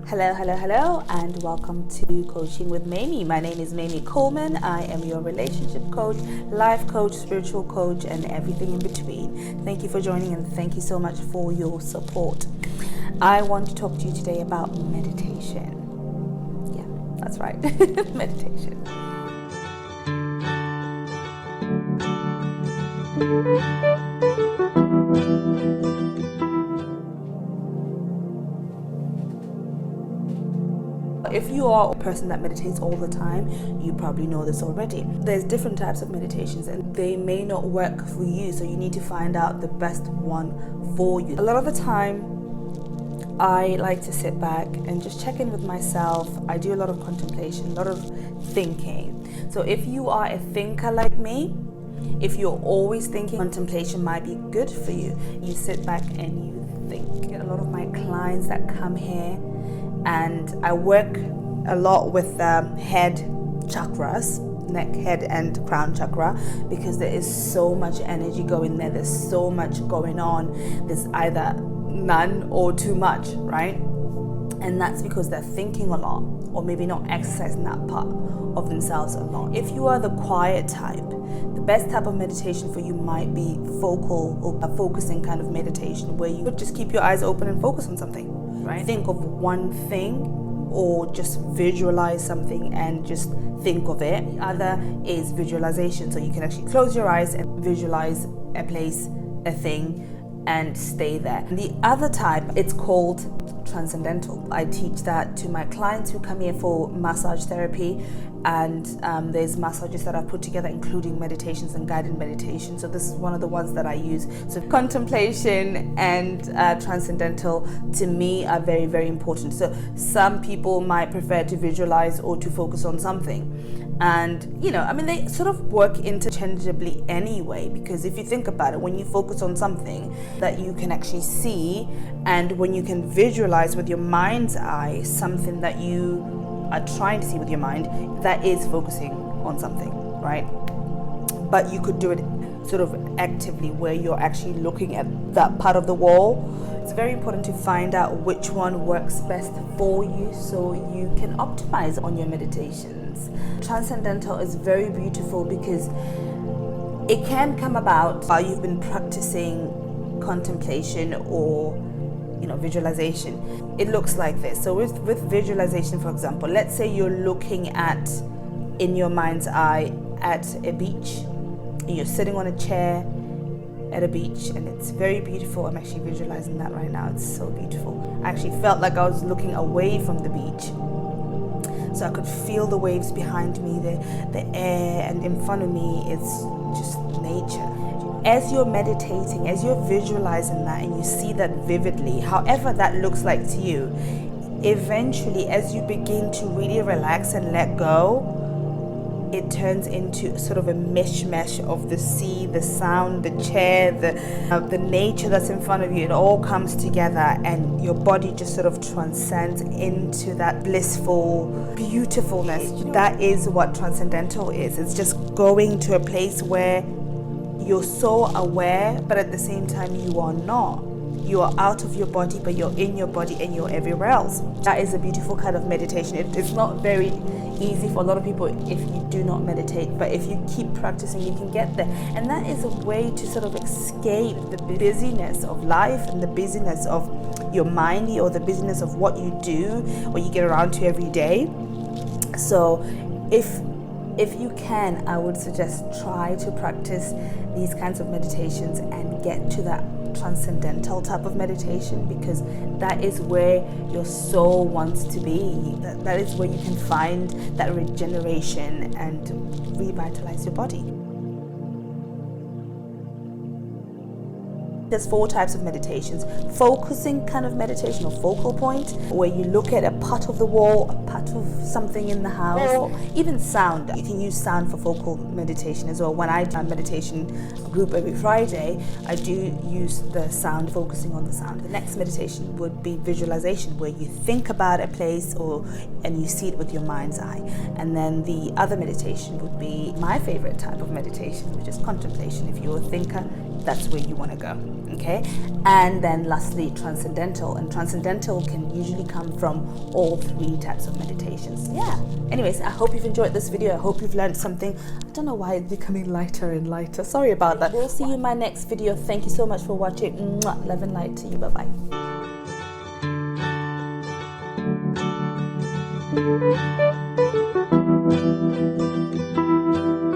Hello, and welcome to Coaching with Mamie. My name is Mamie Coleman. I am your relationship coach, life coach, spiritual coach, and everything in between. Thank you for joining, and thank you so much for your support. I want to talk to you today about meditation. Yeah, that's right, meditation. If you are a person that meditates all the time, you probably know this already. There's different types of meditations and they may not work for you, so you need to find out the best one for you. A lot of the time, I like to sit back and just check in with myself. I do a lot of contemplation, a lot of thinking. So if you are a thinker like me, if you're always thinking, contemplation might be good for you. You sit back and you think. A lot of my clients that come here, and I work a lot with head chakras, neck, head, and crown chakra, because there is so much energy going there. There's so much going on. There's either none or too much, right? And that's because they're thinking a lot, or maybe not exercising that part of themselves a lot. If you are the quiet type, the best type of meditation for you might be focal or a focusing kind of meditation, where you would just keep your eyes open and focus on something, right? Think of one thing, or just visualize something and just think of it. The other is visualization, so you can actually close your eyes and visualize a place, a thing, and stay there. The other type, it's called transcendental. I teach that to my clients who come here for massage therapy, and there's massages that I've put together, including meditations and guided meditation. So this is one of the ones that I use. So contemplation and transcendental to me are very, very important. So some people might prefer to visualize or to focus on something. And, they sort of work interchangeably anyway, because if you think about it, when you focus on something that you can actually see, and when you can visualize with your mind's eye something that you are trying to see with your mind, that is focusing on something, right? But you could do it sort of actively, where you're actually looking at that part of the wall. It's very important to find out which one works best for you, so you can optimize on your meditations. Transcendental is very beautiful because it can come about while you've been practicing contemplation or visualization. It looks like this. So with visualization, for example, let's say you're looking at, in your mind's eye, at a beach, and you're sitting on a chair at a beach, and it's very beautiful. I'm actually visualizing that right now. It's so beautiful. I actually felt like I was looking away from the beach, so I could feel the waves behind me, the air, and in front of me it's just nature. As you're meditating, as you're visualizing that, and you see that vividly, however that looks like to you, eventually as you begin to really relax and let go, it turns into sort of a mishmash of the sea, the sound, the chair, the nature that's in front of you. It all comes together, and your body just sort of transcends into that blissful beautifulness. That is what transcendental is. It's just going to a place where you're so aware, but at the same time you are not. You are out of your body, but you're in your body and you're everywhere else. That is a beautiful kind of meditation. It's not very easy for a lot of people if you do not meditate, but if you keep practicing, you can get there. And that is a way to sort of escape the busyness of life and the busyness of your mind, or the busyness of what you do or you get around to every day. So if you can, I would suggest try to practice these kinds of meditations and get to that transcendental type of meditation, because that is where your soul wants to be. That is where you can find that regeneration and revitalize your body. There's 4 types of meditations. Focusing kind of meditation, or focal point, where you look at a part of the wall, a part of something in the house, or even sound. You can use sound for focal meditation as well. When I do a meditation group every Friday, I do use the sound, focusing on the sound. The next meditation would be visualization, where you think about a place and you see it with your mind's eye. And then the other meditation would be my favorite type of meditation, which is contemplation. If you're a thinker, that's where you want to go. Okay, and then lastly, transcendental. And transcendental can usually come from all 3 types of meditations. Yeah, anyways, I hope you've enjoyed this video. I hope you've learned something. I don't know why it's becoming lighter and lighter, sorry about that. We'll see you in my next video. Thank you so much for watching. Mwah. Love and light to you. Bye bye.